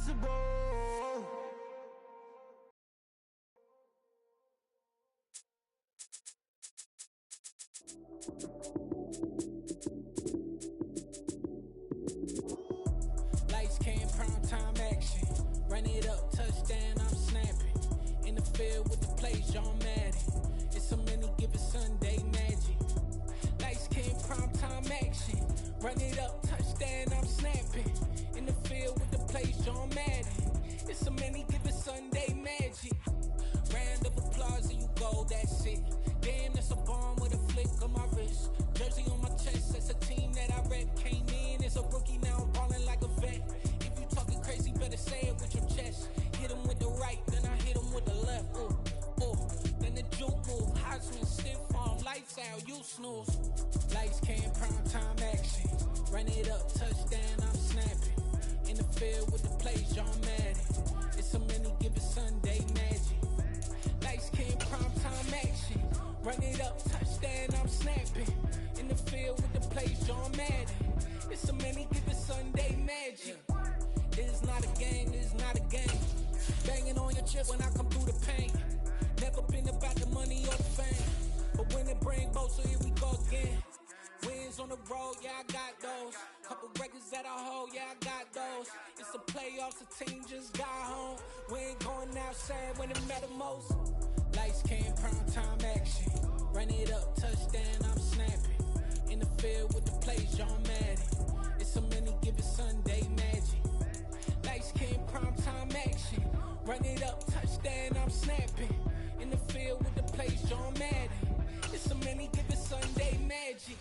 Lights came, prime time action. Run it up, touchdown, I'm snapping. In the field with the plays, John Madden. It's a many given Sunday magic. Lights came, prime time action. Run it up, touchdown, I'm snapping. In the field with the plays, John Madden. It's a many given Sunday magic. Round of applause and you go, that's it. Damn, that's a bomb with a flick on my wrist. Jersey on my chest, that's a team that I rep. Came in as a rookie, now I'm ballin' like a vet. If you talking crazy, better say it with your chest. Hit him with the right, then I hit him with the left. Ooh, ooh, then the juke move. Heisman, stiff arm, lights out, you snooze. Lights came, prime time action. Run it up, touchdown, I'm snapping. In the field with the plays, John Madden. It's a many given Sunday magic. Lights came, prime time action. Run it up, touchdown, I'm snapping. In the field with the plays, John Madden. It's a many given Sunday magic. This is not a game, this is not a game. Banging on your chest when I come through the paint. Never been about the money or the fame. But when it bring both, so here we go again. Wins on the road, yeah, I got those. Couple records that I hold, yeah, I got those. It's the playoffs, the team just got home. We ain't going outside when it matter most. Lights came, prime time action. Run it up, touchdown, I'm snapping. In the field with the plays, John Madden. It's a many given Sunday magic. Lights came, prime time action. Run it up, touchdown, I'm snapping. In the field with the plays, John Madden. It's a many given Sunday magic.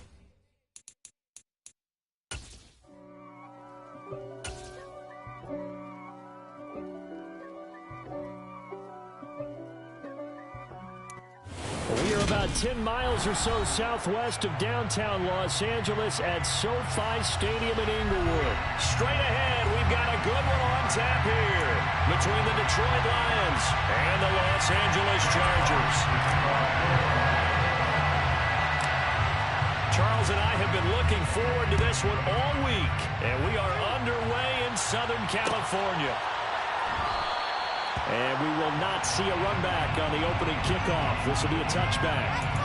We are about 10 miles or so southwest of downtown Los Angeles at SoFi Stadium in Inglewood. Straight ahead, we've got a good one on tap here between the Detroit Lions and the Los Angeles Chargers. Charles and I have been looking forward to this one all week, and we are underway in Southern California. And we will not see a run back on the opening kickoff. This will be a touchback.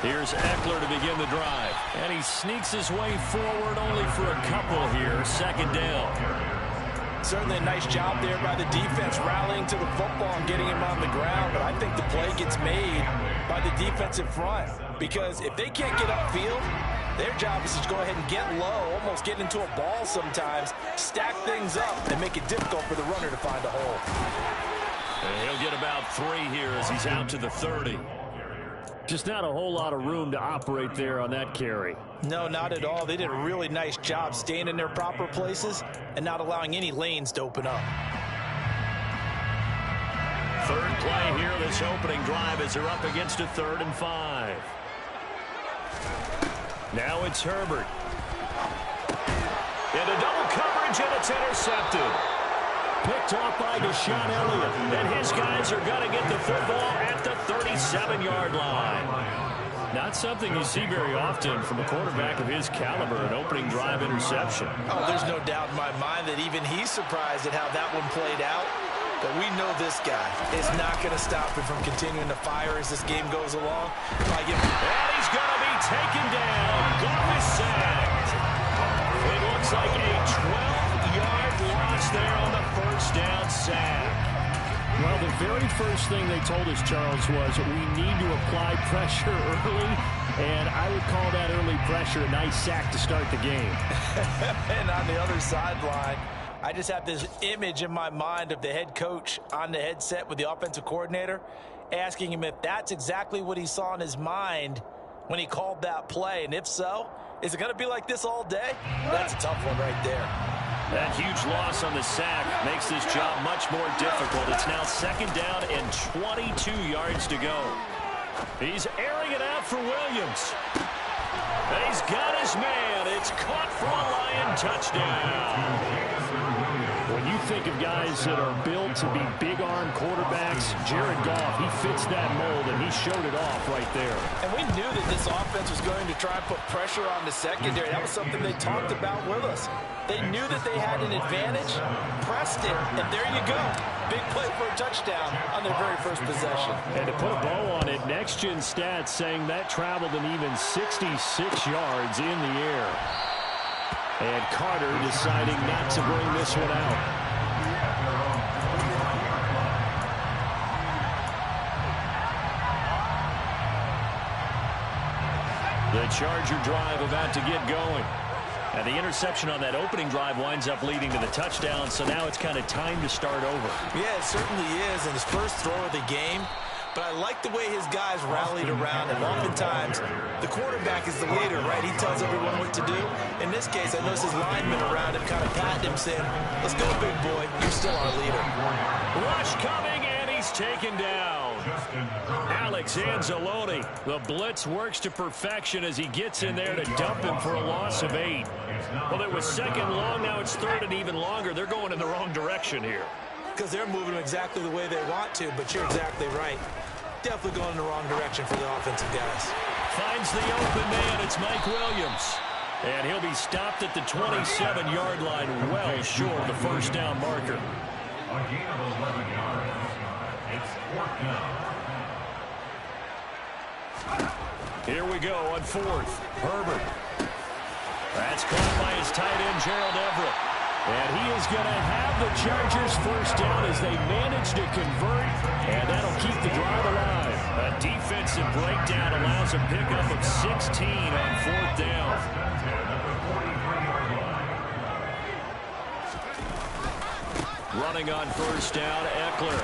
Here's Eckler to begin the drive. And he sneaks his way forward only for a couple here. Second down. Certainly a nice job there by the defense rallying to the football and getting him on the ground. But I think the play gets made by the defensive front. Because if they can't get upfield, their job is to go ahead and get low, almost get into a ball sometimes, stack things up, and make it difficult for the runner to find a hole. And he'll get about 3 here as he's out to the 30. Just not a whole lot of room to operate there on that carry. No, not at all. They did a really nice job staying in their proper places and not allowing any lanes to open up. Third play here, this opening drive as they're up against a 3rd and 5. Now it's Herbert. Into double coverage, and it's intercepted. Picked off by Deshaun Elliott. And his guys are going to get the football at the 37-yard line. Not something you see very often from a quarterback of his caliber, an opening drive interception. Oh, there's no doubt in my mind that even he's surprised at how that one played out. But we know this guy is not going to stop him from continuing to fire as this game goes along. And he's going to be taken down. Goff is sacked. It looks like a 12-yard loss there on the first down sack. Well, the very first thing they told us, Charles, was we need to apply pressure early, and I would call that early pressure a nice sack to start the game. And on the other sideline, I just have this image in my mind of the head coach on the headset with the offensive coordinator asking him if that's exactly what he saw in his mind when he called that play? And if so, is it going to be like this all day? That's a tough one right there. That huge loss on the sack makes this job much more difficult. It's now 2nd down and 22 yards to go. He's airing it out for Williams. And he's got his man. It's caught for a Lion touchdown. When you think of guys that are built to be big-arm quarterbacks, Jared Goff, he fits that mold, and he showed it off right there. And we knew that this offense was going to try and put pressure on the secondary. That was something they talked about with us. They knew that they had an advantage, pressed it, and there you go. Big play for a touchdown on their very first possession. And to put a bow on it, Next Gen Stats saying that traveled an even 66 yards in the air. And Carter deciding not to bring this one out. The Charger drive about to get going. And the interception on that opening drive winds up leading to the touchdown, so now it's kind of time to start over. Yeah, it certainly is, and his first throw of the game. But I like the way his guys rallied around him. Oftentimes, the quarterback is the leader, right? He tells everyone what to do. In this case, I noticed his linemen around him kind of patting him, saying, let's go, big boy. You're still our leader. Rush coming, and he's taken down. Alex Anzalone. The blitz works to perfection as he gets in there to dump him for a loss of 8. Well, it was 2nd long. Now it's 3rd and even longer. They're going in the wrong direction here. Because they're moving exactly the way they want to, but you're exactly right. Definitely going in the wrong direction for the offensive guys. Finds the open man. It's Mike Williams. And he'll be stopped at the 27-yard line, well short of the first down marker. A gain of 11 yards. It's 4th down. Here we go on 4th. Herbert. That's caught by his tight end, Gerald Everett. And he is going to have the Chargers first down as they manage to convert, and that'll keep the drive alive. A defensive breakdown allows a pickup of 16 on 4th down. Running on first down, Eckler.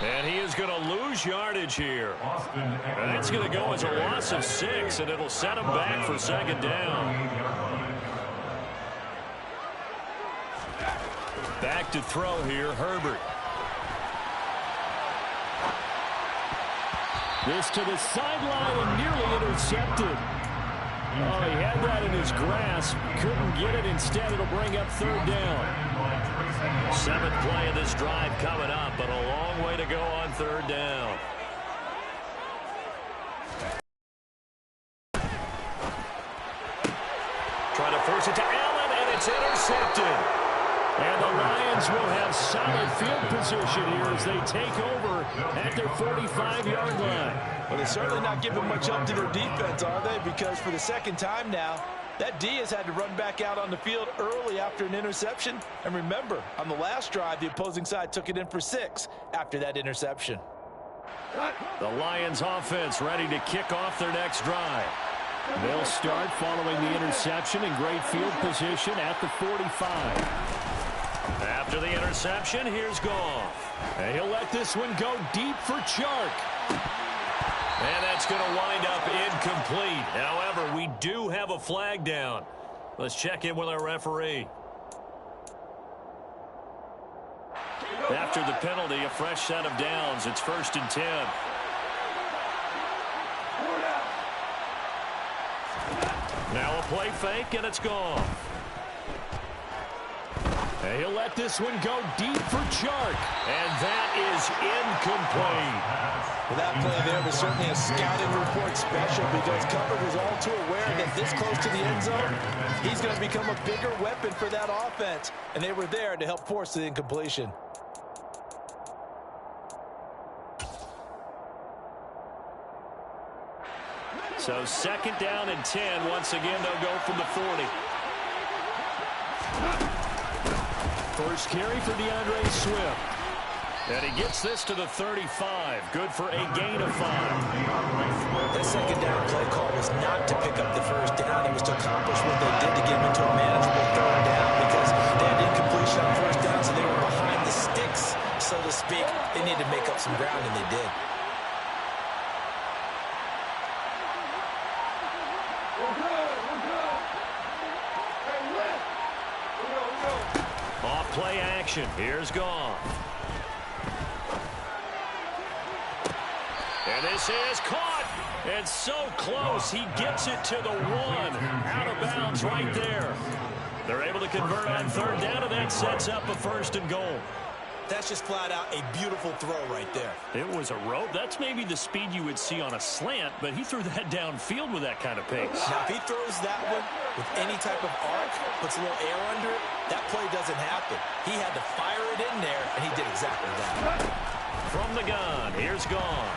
And he is going to lose yardage here. And it's going to go as a loss of 6, and it'll set him back for 2nd down. Back to throw here, Herbert. This to the sideline and nearly intercepted. Oh, he had that in his grasp. Couldn't get it. Instead, it'll bring up 3rd down. 7th play of this drive coming up, but a long way to go on 3rd down. Trying to force it to Allen, and it's intercepted. And the Lions will have solid field position here as they take over at their 45-yard line. Well, they're certainly not giving much up to their defense, are they? Because for the 2nd time now, that D has had to run back out on the field early after an interception. And remember, on the last drive, the opposing side took it in for 6 after that interception. The Lions offense ready to kick off their next drive. They'll start following the interception in great field position at the 45. After the interception, here's Goff. And he'll let this one go deep for Chark. And that's going to wind up incomplete. However, we do have a flag down. Let's check in with our referee. After the penalty, a fresh set of downs. It's 1st and 10. Now a play fake, and it's gone. And he'll let this one go deep for Chark. And that is incomplete. Well, that play there was certainly a scouting report special because Cutler was all too aware that this close to the end zone, he's going to become a bigger weapon for that offense. And they were there to help force the incompletion. So 2nd down and 10. Once again, they'll go from the 40. First carry for DeAndre Swift. And he gets this to the 35. Good for a gain of 5. That 2nd down play call was not to pick up the first down. It was to accomplish what they did to get him into a manageable 3rd down because they had incompletion on first down, so they were behind the sticks, so to speak. They needed to make up some ground, and they did. Off play action. Here's Goff. And this is caught. And so close. He gets it to the 1. Out of bounds right there. They're able to convert on third down, and that sets up a 1st and goal. That's just flat out a beautiful throw right there. It was a rope. That's maybe the speed you would see on a slant, but he threw that downfield with that kind of pace. Now, if he throws that one with any type of arc, puts a little air under it, that play doesn't happen. He had to fire it in there, and he did exactly that. From the gun, here's Goff.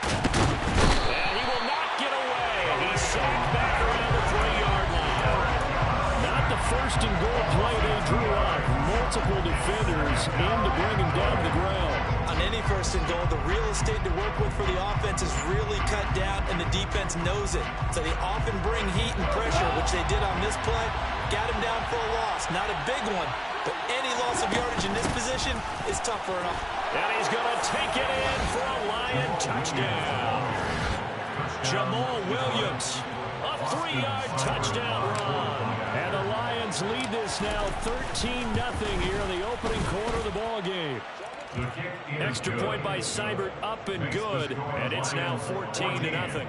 And he will not get away. He's sacked back around the 3-yard line. Not the 1st and goal play they drew up. Multiple defenders in to bring him down to the ground. On any 1st and goal, the real estate to work with for the offense is really cut down, and the defense knows it. So they often bring heat and pressure, which they did on this play. Got him down for a loss. Not a big one, but any loss of yardage in this position is tough for an offense. And he's going to take it in for a Lion touchdown. Jamal Williams, a 3-yard touchdown run. And the Lions lead this now 13-0 here in the opening quarter of the ball game. Extra point by Seibert up and good, and it's now 14-0.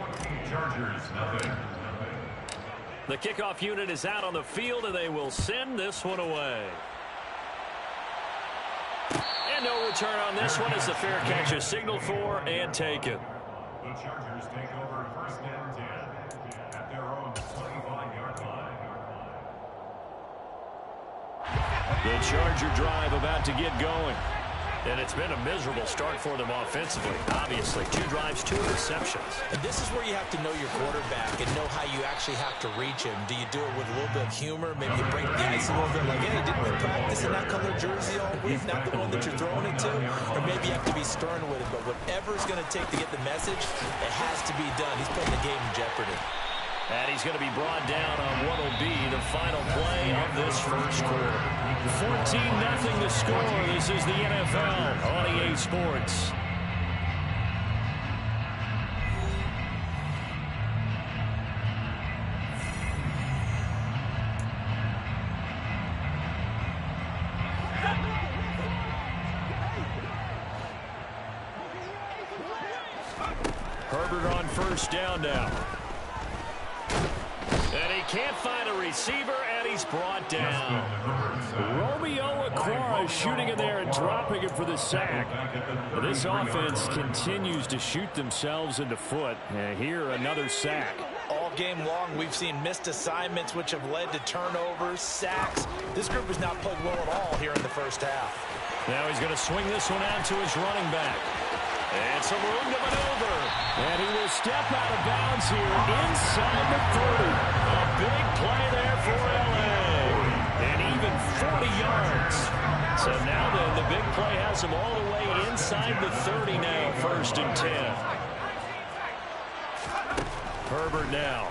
The kickoff unit is out on the field, and they will send this one away. And no return on this one as the fair catch is signaled for and taken. The Chargers take over 1st and 10 at their own 25-yard line. The Charger drive about to get going. And it's been a miserable start for them offensively. Obviously, 2 drives, 2 interceptions. And this is where you have to know your quarterback and know how you actually have to reach him. Do you do it with a little bit of humor? Maybe you break the ice a little bit like, hey, didn't we practice in that color jersey all week? Not the one that you're throwing it to? Or maybe you have to be stern with it. But whatever it's going to take to get the message, it has to be done. He's putting the game in jeopardy. And he's going to be brought down on what will be the final play of this 1st quarter. 14-0 the score. This is the NFL on EA Sports. Herbert on 1st down now. And he can't find a receiver, and he's brought down. Romeo Okwara shooting in there and dropping it for the sack. This offense continues to shoot themselves in the foot. And here, another sack. All game long, we've seen missed assignments, which have led to turnovers, sacks. This group has not played well at all here in the 1st half. Now he's going to swing this one out to his running back. And some room to maneuver. And he will step out of bounds here inside the 30. A big play there for L.A. And even 40 yards. So now then, the big play has him all the way inside the 30 now, 1st and 10. Herbert now.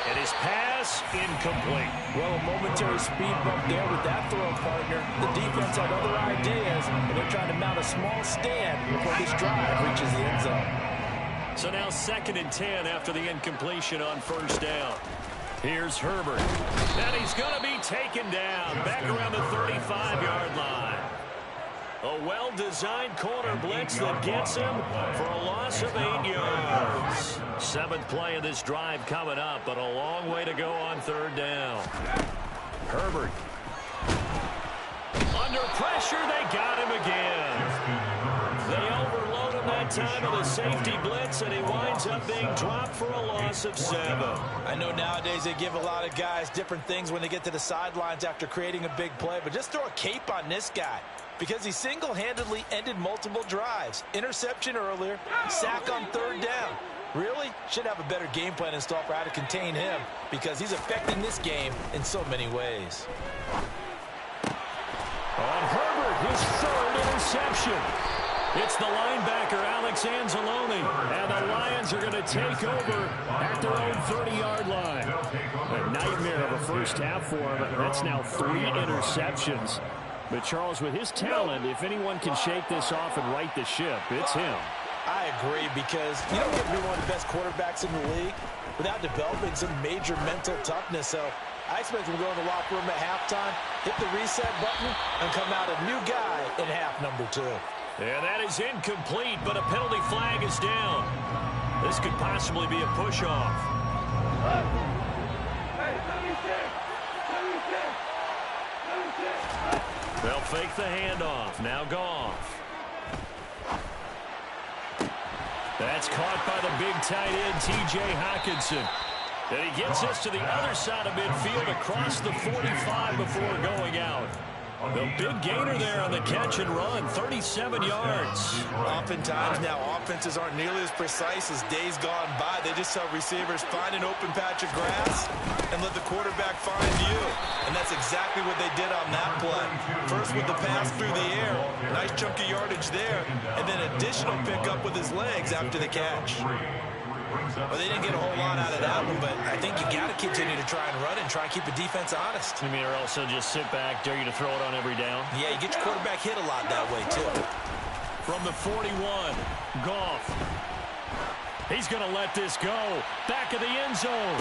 And his pass incomplete. Well, a momentary speed bump there with that throw, partner. The defense had other ideas, and they're trying to mount a small stand before this drive reaches the end zone. So now 2nd and 10 after the incompletion on 1st down. Here's Herbert. And he's going to be taken down back around the 35-yard line. A well-designed corner blitz that gets him for a loss of 8 yards. 7th play of this drive coming up, but a long way to go on 3rd down. Herbert. Under pressure, they got him again. They overload him that time with a safety blitz, and he winds up being dropped for a loss of 7. I know nowadays they give a lot of guys different things when they get to the sidelines after creating a big play, but just throw a cape on this guy, because he single-handedly ended multiple drives. Interception earlier, sack on 3rd down. Really should have a better game plan installed for how to contain him, because he's affecting this game in so many ways. On Herbert, his 3rd interception. It's the linebacker, Alex Anzalone, and the Lions are going to take over at their own 30-yard line. A nightmare of a 1st half for him. That's now 3 interceptions. But Charles, with his talent, if anyone can shake this off and right the ship, it's him. I agree, because you don't get to be one of the best quarterbacks in the league without developing some major mental toughness. So I expect him to go in the locker room at halftime, hit the reset button, and come out a new guy in half number 2. And that is incomplete, but a penalty flag is down. This could possibly be a push-off. They'll fake the handoff. Now Goff. That's caught by the big tight end, T.J. Hockenson. And he gets this to the other side of midfield across the 45 before going out. The big gainer there on the catch and run, 37 yards. Oftentimes now offenses aren't nearly as precise as days gone by. They just tell receivers, find an open patch of grass and let the quarterback find you. And that's exactly what they did on that play. First with the pass through the air, nice chunk of yardage there, and then additional pickup with his legs after the catch. Well, they didn't get a whole lot out of that one, but I think you got to continue to try and run and try and keep the defense honest. You mean, or also just sit back, dare you to throw it on every down? Yeah, you get your quarterback hit a lot that way, too. From the 41, Goff. He's going to let this go. Back of the end zone.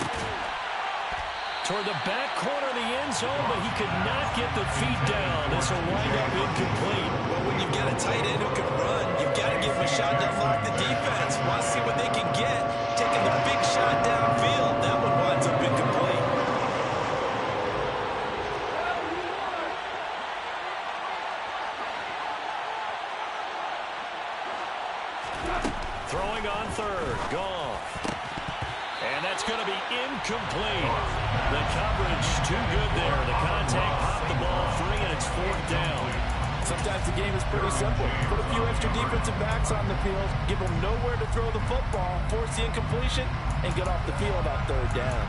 Toward the back corner of the end zone, but he could not get the feet down. This will wind up incomplete. Well, when you've got a tight end who can run, you've got to give him a shot to unlock the defense. Want to see what they can get. Taking the big shot downfield. That one winds up incomplete. Throwing on third. Goff. And that's going to be incomplete. The coverage too good there. The contact popped the ball free, and it's 4th down. Sometimes the game is pretty simple. Put a few extra defensive backs on the field, give them nowhere to throw the football, force the incompletion, and get off the field on 3rd down.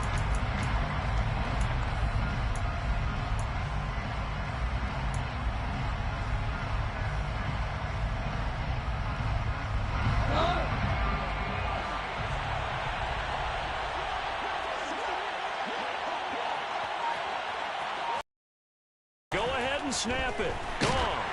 Snap it. Goff.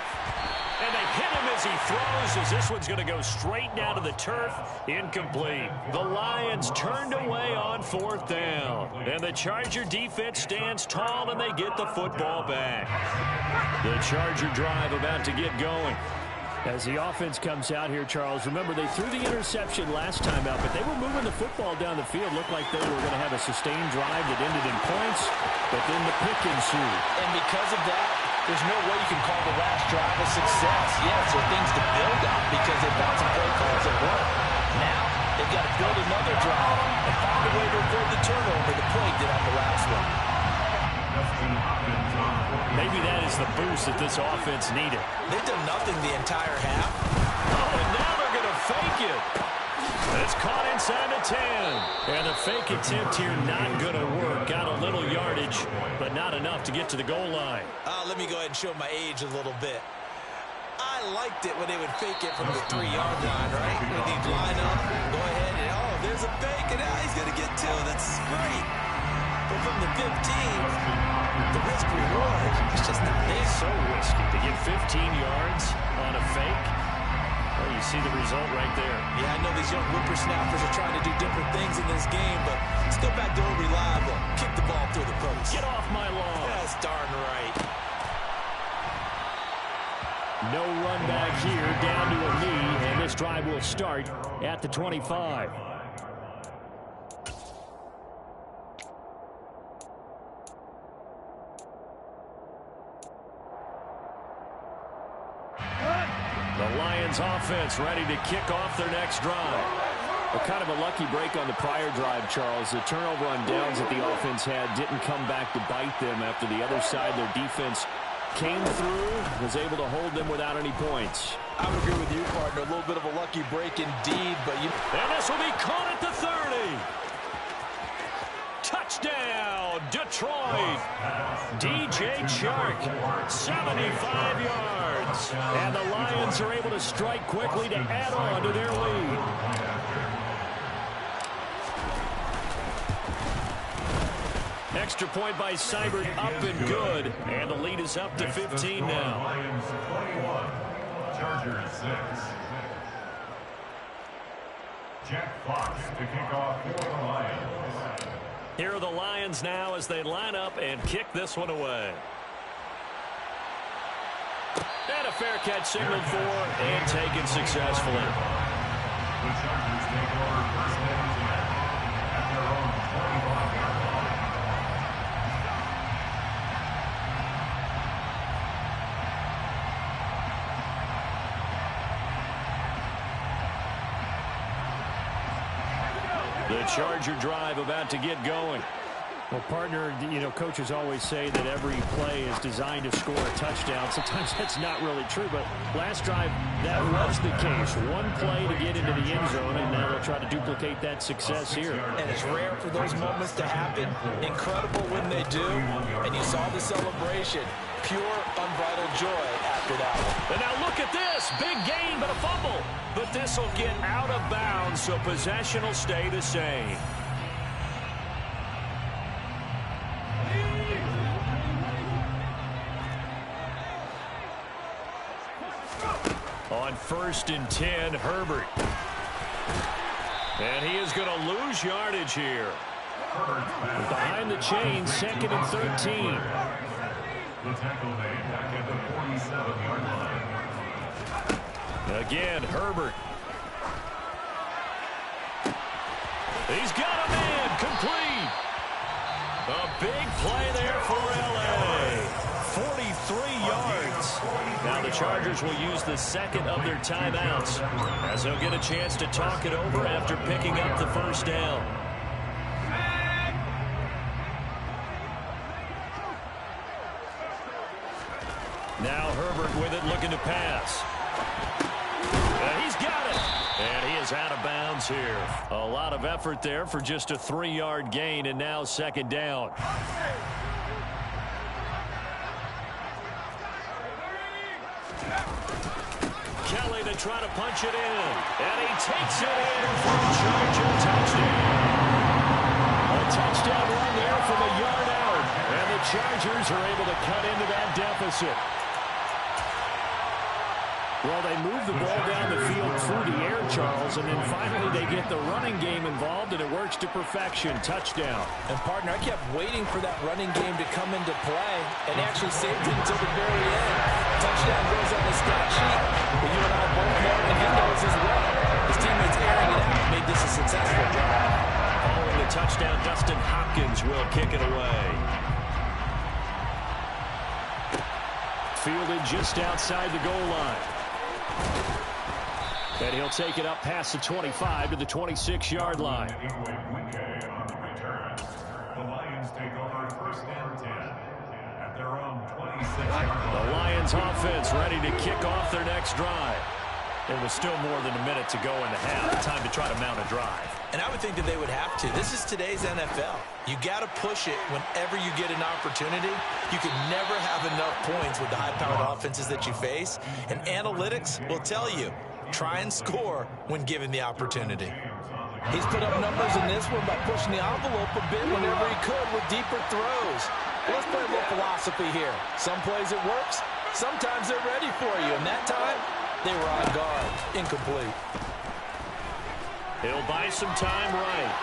And they hit him as he throws, as this one's going to go straight down to the turf. Incomplete. The Lions turned away on 4th down. And the Charger defense stands tall, and they get the football back. The Charger drive about to get going. As the offense comes out here, Charles, remember they threw the interception last time out, but they were moving the football down the field. Looked like they were going to have a sustained drive that ended in points, but then the pick ensued. And because of that, there's no way you can call the last drive a success. Yes, there are things to build on because they found some play calls that work. Now, they've got to build another drive and find a way to avoid the turnover the play did on the last one. Maybe that is the boost that this offense needed. They've done nothing the entire half. Oh, and now they're going to fake it. It's caught inside the 10. And the fake attempt here not going to work. Got a little yardage, but not enough to get to the goal line. Let me go ahead and show my age a little bit. I liked it when they would fake it from the 3-yard line, right? When they'd line up, go ahead, and oh, there's a fake, and now he's going to get 2. That's great. But from the 15, the risk-reward is just not there. So risky to get 15 yards on a fake. Well, you see the result right there. Yeah, I know these young whippersnappers are trying to do different things in this game, but let's go back to reliable. Kick the ball through the post. Get off my lawn. That's darn right. No run back here, down to a knee, and this drive will start at the 25. The Lions offense ready to kick off their next drive. Well, kind of a lucky break on the prior drive, Charles. The turnover on downs that the offense had didn't come back to bite them after the other side. Their defense came through, was able to hold them without any points. I would agree with you, partner. A little bit of a lucky break indeed, but you... And this will be caught at the 30. Touchdown, Detroit. DJ Chark, 75 yards. And the Lions are able to strike quickly to add on to their lead. Extra point by Seibert, up and good. And the lead is up to 15 now. Lions 21, Chargers 6. Jack Fox to kick off for the Lions. Here are the Lions now as they line up and kick this one away. And a fair catch signaled for and taken successfully. The Chargers take over first and 10 at their own 25-yard line. The Charger drive about to get going. Well, partner, you know, coaches always say that every play is designed to score a touchdown. Sometimes that's not really true, but last drive, that was the case. One play to get into the end zone, and now they'll try to duplicate that success here. And it's rare for those moments to happen. Incredible when they do. And you saw the celebration. Pure, unbridled joy after that one. And now look at this. Big gain, but a fumble. But this will get out of bounds, so possession will stay the same. On 1st and 10, Herbert. And he is going to lose yardage here. Behind the chain, 2nd and 13. The tackle made back at the 47-yard line. Again, Herbert. He's got a man, complete. A big play there for L.A. 43 yards. Now the Chargers will use the second of their timeouts as they'll get a chance to talk it over after picking up the first down. Now Herbert with it, looking to pass. And he's got it. And he is out of bounds here. A lot of effort there for just a 3-yard gain, and now 2nd down. Kelly to try to punch it in. And he takes it in for a Charger touchdown. A touchdown run there from a yard out. And the Chargers are able to cut into that deficit. Well, they move the ball down the field through the air, Charles, and then finally they get the running game involved, and it works to perfection. Touchdown. And, partner, I kept waiting for that running game to come into play and actually saved it until the very end. Touchdown goes on the stat sheet, but you and I both know, and he knows as well. His teammates airing it out made this a successful drive. Following the touchdown, Dustin Hopkins will kick it away. Fielded just outside the goal line. And he'll take it up past the 25 to the 26-yard line. On the return. The Lions take over first and 10 at their own 26-yard line. The Lions offense ready to kick off their next drive. There was still more than a minute to go in the half. Time to try to mount a drive. And I would think that they would have to. This is today's NFL. You got to push it whenever you get an opportunity. You can never have enough points with the high-powered offenses that you face. And analytics will tell you, try and score when given the opportunity. He's put up numbers in this one by pushing the envelope a bit whenever he could with deeper throws. Well, let's play a little philosophy here. Some plays it works. Sometimes they're ready for you. And that time, they were on guard. Incomplete. He'll buy some time right.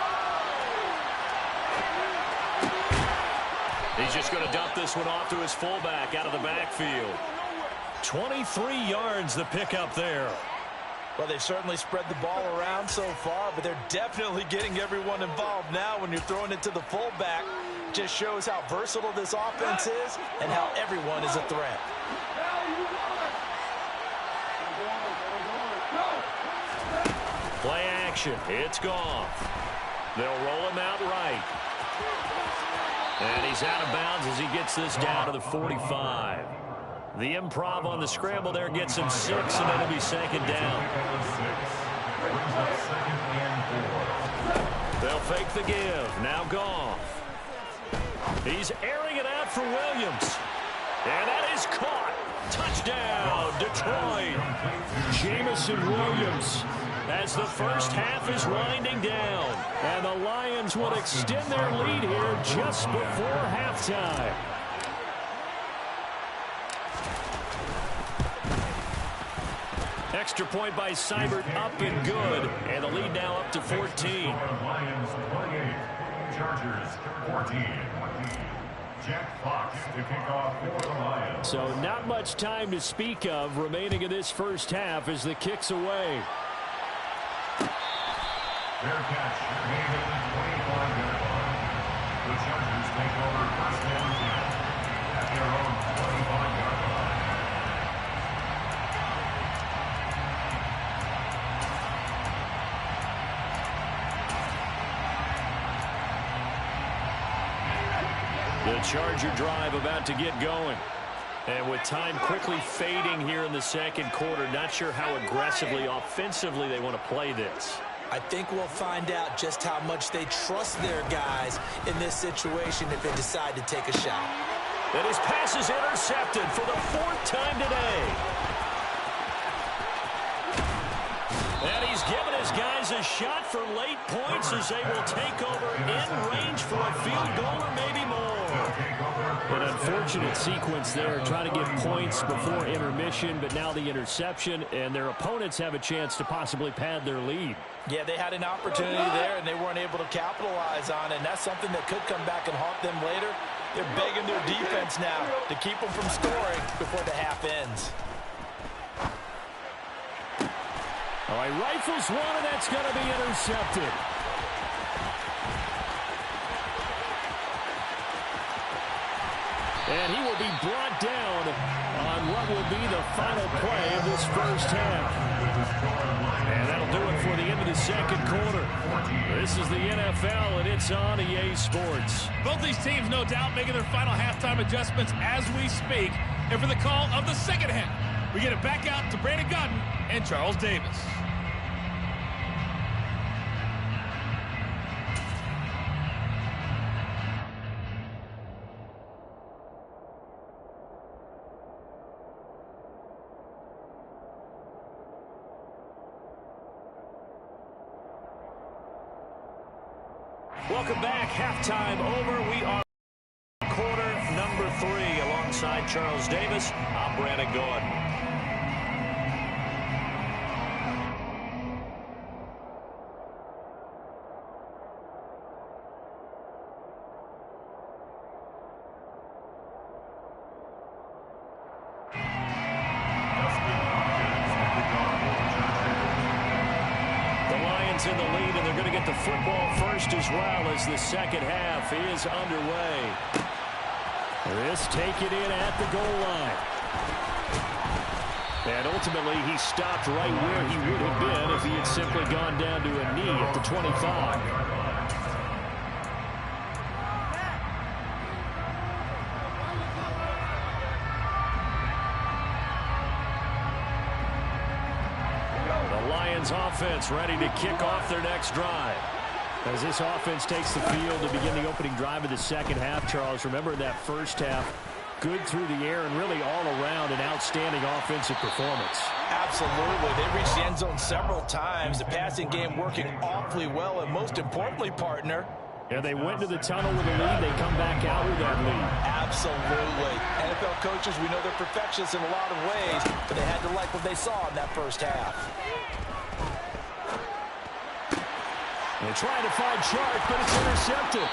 He's just going to dump this one off to his fullback out of the backfield. 23 yards the pickup there. Well, they've certainly spread the ball around so far, but they're definitely getting everyone involved now when you're throwing it to the fullback. Just shows how versatile this offense is and how everyone is a threat. Play action. It's gone. They'll roll him out right. And he's out of bounds as he gets this down to the 45. The improv on the scramble there gets him 6, and it'll be 2nd down. They'll fake the give. Now Goff. He's airing it out for Williams. And that is caught. Touchdown, Detroit. Jamison Williams. As the first half is winding down. And the Lions will extend their lead here just before halftime. Extra point by Seibert, up and good. And the lead now up to 14. Lions 28, Chargers 14. Jack Fox to kick off for the Lions. So not much time to speak of remaining in this first half as the kick's away. Fair catch made at the 25-yard line. The Chargers take over first and 10 at their own 25-yard line. The Charger drive about to get going. And with time quickly fading here in the second quarter, not sure how aggressively, offensively they want to play this. I think we'll find out just how much they trust their guys in this situation if they decide to take a shot. And his pass is intercepted for the 4th time today. And he's given his guys a shot for late points as they will take over in range for a field goal or maybe more. An unfortunate sequence there, trying to get points before intermission, but now the interception, and their opponents have a chance to possibly pad their lead. Yeah, they had an opportunity there, and they weren't able to capitalize on it, and that's something that could come back and haunt them later. They're begging their defense now to keep them from scoring before the half ends. All right, rifles one, and that's going to be intercepted. And he will be brought down on what will be the final play of this first half. And that'll do it for the end of the second quarter. This is the NFL, and it's on EA Sports. Both these teams, no doubt, making their final halftime adjustments as we speak. And for the call of the second half, we get it back out to Brandon Gaudin and Charles Davis. Welcome back. Halftime over. We are quarter number 3 alongside Charles Davis. I'm Brandon Gaudin. In the lead, and they're going to get the football first as well as the second half is underway. This take it in at the goal line. And ultimately, he stopped right where he would have been if he had simply gone down to a knee at the 25. Offense ready to kick off their next drive. As this offense takes the field to begin the opening drive of the second half, Charles, remember that first half, good through the air and really all around an outstanding offensive performance. Absolutely. They reached the end zone several times. The passing game working awfully well, and most importantly, partner, yeah, they went to the tunnel with a lead. They come back out with that lead. Absolutely. NFL coaches, we know they're perfectionists in a lot of ways, but they had to like what they saw in that first half. They're trying to find Chark, but it's intercepted.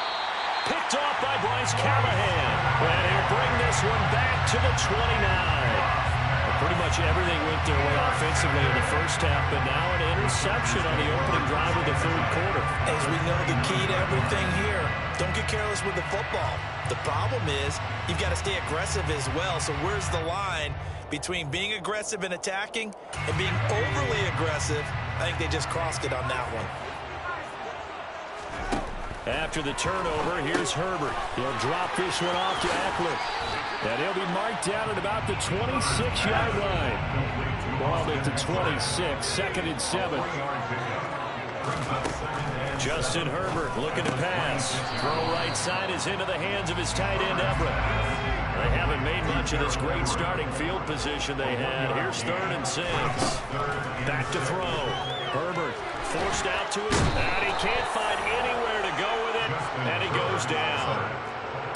Picked off by Bryce Callahan. And he'll bring this one back to the 29. Well, pretty much everything went their way offensively in the first half, but now an interception on the opening drive of the third quarter. As we know, the key to everything here, don't get careless with the football. The problem is you've got to stay aggressive as well. So where's the line between being aggressive and attacking and being overly aggressive? I think they just crossed it on that one. After the turnover, here's Herbert. He'll drop this one off to Eckler. And he'll be marked down at about the 26-yard line. Ball at the 26, 2nd and 7. Justin Herbert looking to pass. Throw right side is into the hands of his tight end, Everett. They haven't made much of this great starting field position they had. Here's 3rd and 6. Back to throw. Herbert forced out to his, and he can't find anywhere to go with it, and he goes down.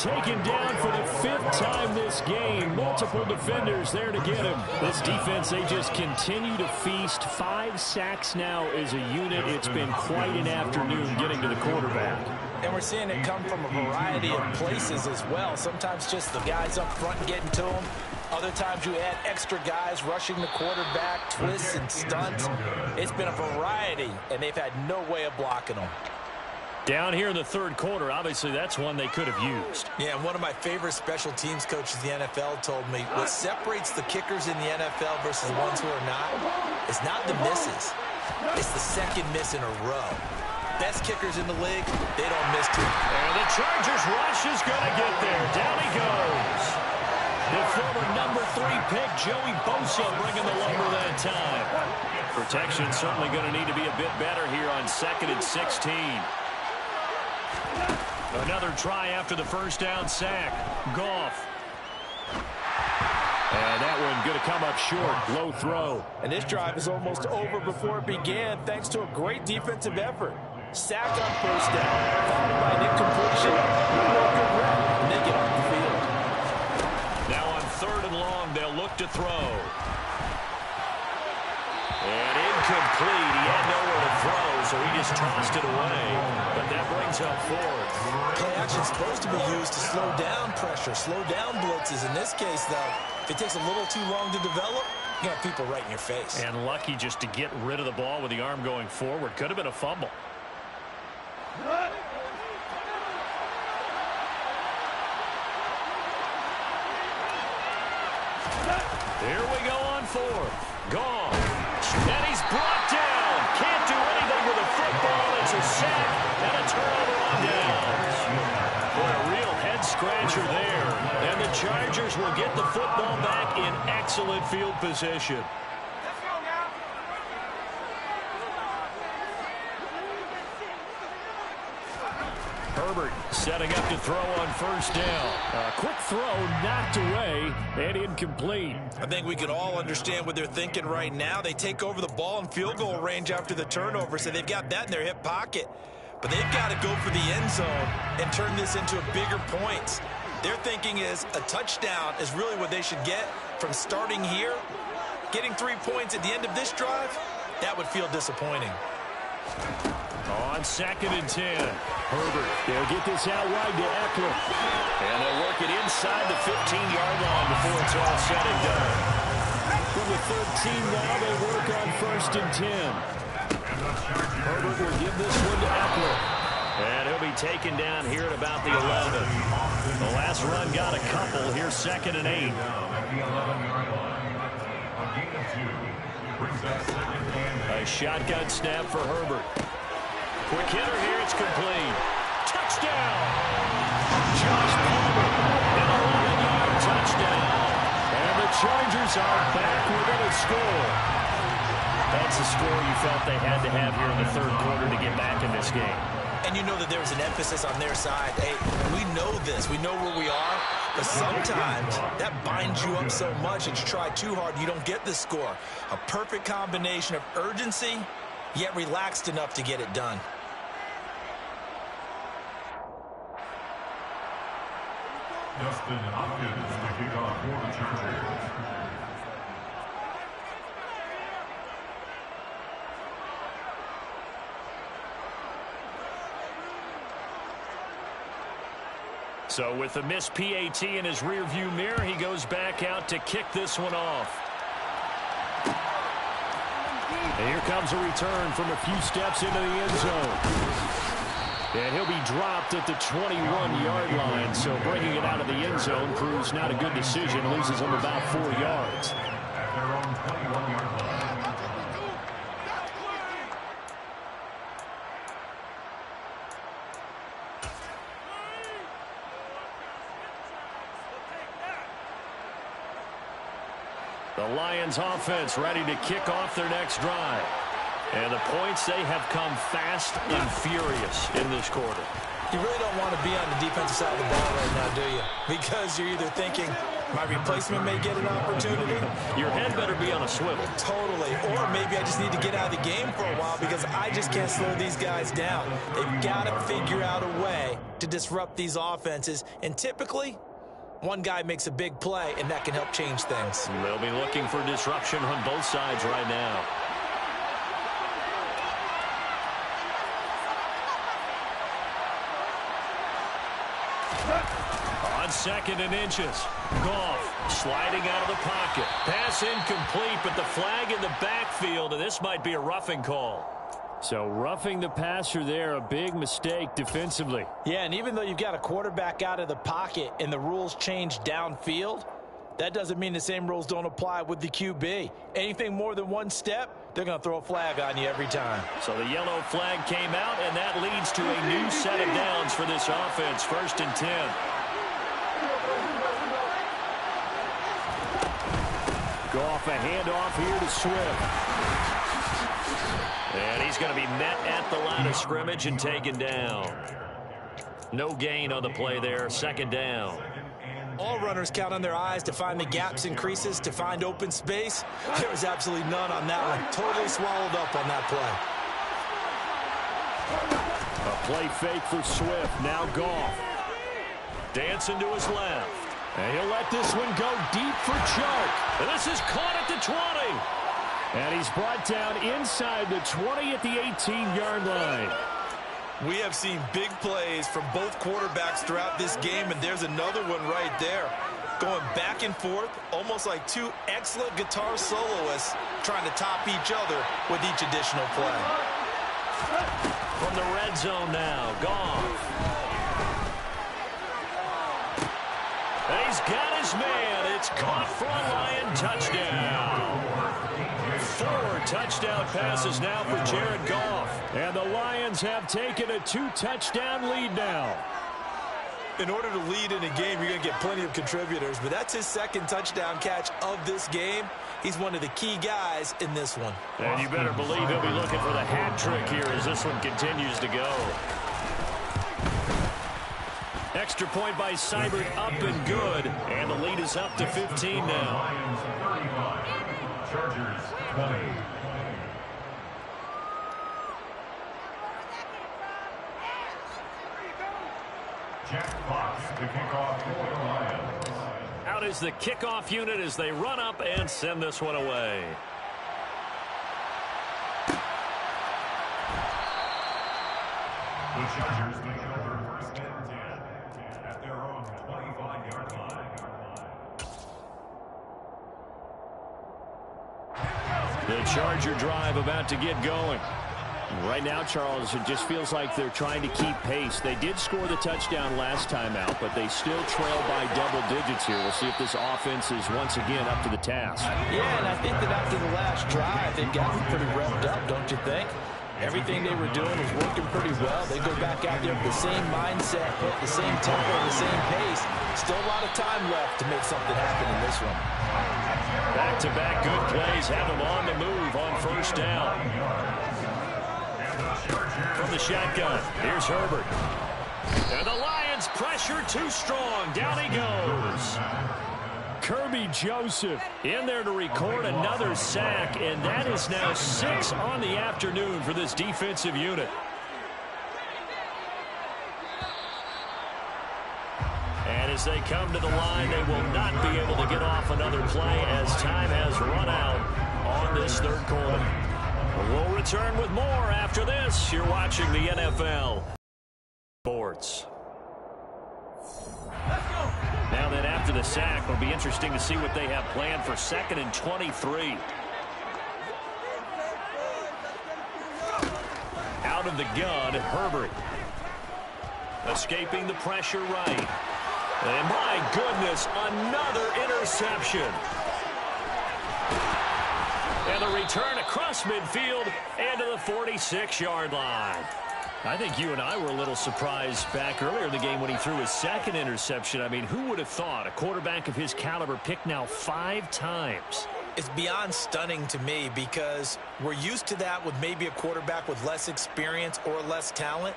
taken down for the 5th time this game. Multiple defenders there to get him. This defense, they just continue to feast. 5 sacks now as a unit. It's been quite an afternoon getting to the quarterback. And we're seeing it come from a variety of places as well. Sometimes just the guys up front getting to them. Other times you add extra guys rushing the quarterback, twists and stunts. It's been a variety, and they've had no way of blocking them. Down here in the 3rd quarter, obviously that's one they could have used. Yeah, and one of my favorite special teams coaches in the NFL told me what separates the kickers in the NFL versus the ones who are not is not the misses. It's the second miss in a row. Best kickers in the league, they don't miss too. And the Chargers rush is going to get there. Down he goes. The former number 3 pick, Joey Bosa, bringing the lumber that time. Protection certainly going to need to be a bit better here on 2nd and 16. Another try after the first down sack. Goff. And that one going to come up short. Low throw. And this drive is almost over before it began thanks to a great defensive effort. Sack on first down, followed by an incompletion. No good rep, and they get off the field. Now on 3rd and long, they'll look to throw. And incomplete. He had nowhere to throw, so he just tossed it away. But that brings up 4th. Play action's supposed to be used to slow down pressure, slow down blitzes. In this case, though, if it takes a little too long to develop, you got people right in your face. And lucky just to get rid of the ball with the arm going forward. Could have been a fumble. Here we go on 4th. Gone. And he's brought down. Can't do anything with a football. It's a sack and a turnover on downs. Boy, a real head-scratcher there. And the Chargers will get the football back in excellent field position. Herbert setting up to throw on first down. A quick throw knocked away and incomplete. I think we could all understand what they're thinking right now. They take over the ball in field goal range after the turnover, so they've got that in their hip pocket. But they've got to go for the end zone and turn this into a bigger points. Their thinking is a touchdown is really what they should get from starting here. Getting 3 points at the end of this drive, that would feel disappointing. On 2nd and 10. Herbert, they'll get this out wide to Eckler. And they'll work it inside the 15-yard line before it's all said and done. From the 13 now, they work on 1st and 10. Herbert will give this one to Eckler. And he'll be taken down here at about the 11. The last run got a couple. Here's 2nd and 8. A shotgun snap for Herbert. Quick hitter here, it's complete. Touchdown! Josh Palmer, an 11-yard touchdown. And the Chargers are back within a score. That's a score you felt they had to have here in the 3rd quarter to get back in this game. And you know that there was an emphasis on their side. Hey, we know this. We know where we are. But sometimes that binds you up so much that you try too hard, you don't get the score. A perfect combination of urgency, yet relaxed enough to get it done. Justin Hopkins to kick off for the Chargers. So with the missed PAT in his rearview mirror, he goes back out to kick this one off. And here comes a return from a few steps into the end zone. And he'll be dropped at the 21-yard line. So bringing it out of the end zone proves not a good decision. Loses him about 4 yards. At their own 21-yard line. The Lions offense ready to kick off their next drive. And the points, they have come fast and furious in this quarter. You really don't want to be on the defensive side of the ball right now, do you? Because you're either thinking, My replacement may get an opportunity. Your head better be on a swivel. Totally. Or maybe I just need to get out of the game for a while because I just can't slow these guys down. They've got to figure out a way to disrupt these offenses. And typically, one guy makes a big play, and that can help change things. They'll be looking for disruption on both sides right now. On 2nd and inches. Goff sliding out of the pocket. Pass incomplete, but the flag in the backfield, and this might be a roughing call. So roughing the passer there, a big mistake defensively. Yeah, and even though you've got a quarterback out of the pocket and the rules change downfield, that doesn't mean the same rules don't apply with the QB. Anything more than one step, they're going to throw a flag on you every time. So the yellow flag came out, and that leads to a new set of downs for this offense. 1st and 10. Goff, a handoff here to Swift. And he's going to be met at the line of scrimmage and taken down. No gain on the play there. 2nd down. All runners count on their eyes to find the gaps and creases, to find open space. There was absolutely none on that one. Totally swallowed up on that play. A play fake for Swift. Now Goff. Dancing to his left. And he'll let this one go deep for Chark. And this is caught at the 20. And he's brought down inside the 20 at the 18-yard line. We have seen big plays from both quarterbacks throughout this game, and there's another one right there. Going back and forth, almost like two excellent guitar soloists trying to top each other with each additional play. From the red zone now, Goff. And he's got his man. It's caught for a Lion touchdown. 4 touchdown passes now for Jared Goff. And the Lions have taken a 2-touchdown lead now. In order to lead in a game, you're going to get plenty of contributors, but that's his 2nd touchdown catch of this game. He's one of the key guys in this one. And you better believe he'll be looking for the hat trick here as this one continues to go. Extra point by Seibert, up and good. And the lead is up to 15 now. Lions 35, Chargers 20. Jack Fox to kick off for the Lions. Out is the kickoff unit as they run up and send this one away. The Chargers take over 1st and 10 at their own 25-yard line. The Charger drive about to get going. Right now, Charles, it just feels like they're trying to keep pace. They did score the touchdown last time out, but they still trail by double digits here. We'll see if this offense is once again up to the task. Yeah, and I think that after the last drive, they've gotten pretty revved up, don't you think? Everything they were doing was working pretty well. They go back out there with the same mindset, the same tempo, the same pace. Still a lot of time left to make something happen in this one. Back-to-back good plays have them on the move on 1st down. From the shotgun, here's Herbert. And the Lions pressure too strong. Down he goes. Kirby Joseph in there to record another sack, and that is now 6 on the afternoon for this defensive unit. And as they come to the line, they will not be able to get off another play as time has run out on this 3rd quarter. We'll return with more after this. You're watching the NFL Sports. Now then, after the sack, it'll be interesting to see what they have planned for 2nd and 23. Out of the gun, Herbert. Escaping the pressure right. And my goodness, another interception. And a return across midfield and to the 46-yard line. I think you and I were a little surprised back earlier in the game when he threw his 2nd interception. I mean, who would have thought a quarterback of his caliber picked now 5 times? It's beyond stunning to me because we're used to that with maybe a quarterback with less experience or less talent.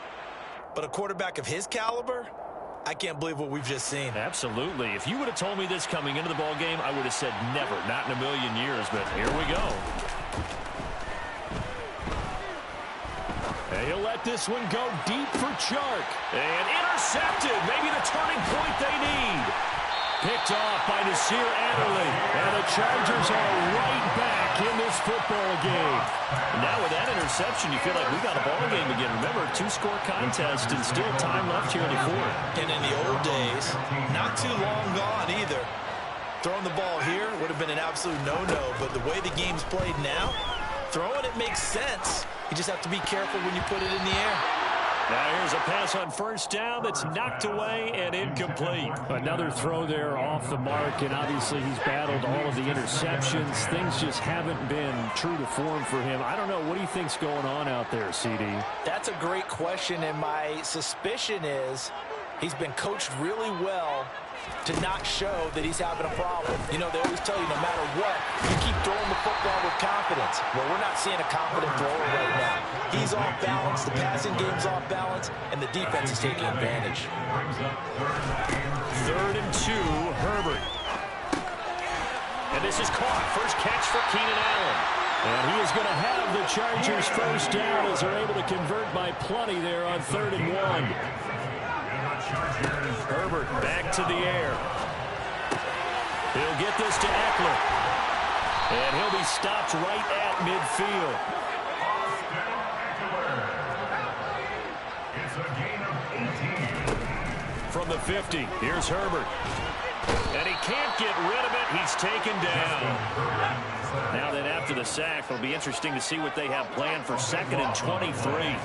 But a quarterback of his caliber, I can't believe what we've just seen. Absolutely. If you would have told me this coming into the ball game, I would have said never, not in a million years, but here we go. And he'll let this one go deep for Chark. And intercepted. Maybe the turning point they need. Picked off by Nasir Adderley. And the Chargers are right back in this football game. And now with that interception, you feel like we got a ball game again. Remember, 2-score contest and still time left here in the fourth. And in the old days, not too long gone either. Throwing the ball here would have been an absolute no-no. But the way the game's played now, throwing it makes sense. You just have to be careful when you put it in the air. Now here's a pass on first down that's knocked away and incomplete. Another throw there off the mark, and obviously he's battled all of the interceptions. Things just haven't been true to form for him. I don't know. What do you think's going on out there, CD? That's a great question, and my suspicion is he's been coached really well to not show that he's having a problem. You know, they always tell you no matter what, you keep throwing the football with confidence. Well, we're not seeing a confident thrower right now. He's off balance, the passing game's off balance, and the defense is taking advantage. 3rd and 2, Herbert. And this is caught. First catch for Keenan Allen. And he is going to have the Chargers first down as they're able to convert by plenty there on 3rd and 1. Herbert back to the air. He'll get this to Eckler. And he'll be stopped right at midfield. It's a gain of 18. From the 50, here's Herbert. And he can't get rid of it. He's taken down. Now that after the sack, it'll be interesting to see what they have planned for 2nd and 23.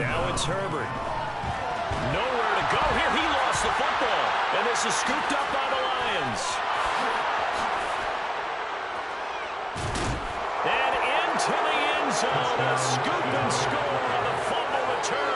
Now it's Herbert. Nowhere to go here. He lost the football. And this is scooped up by the Lions. And into the end zone. A scoop and score on the fumble return.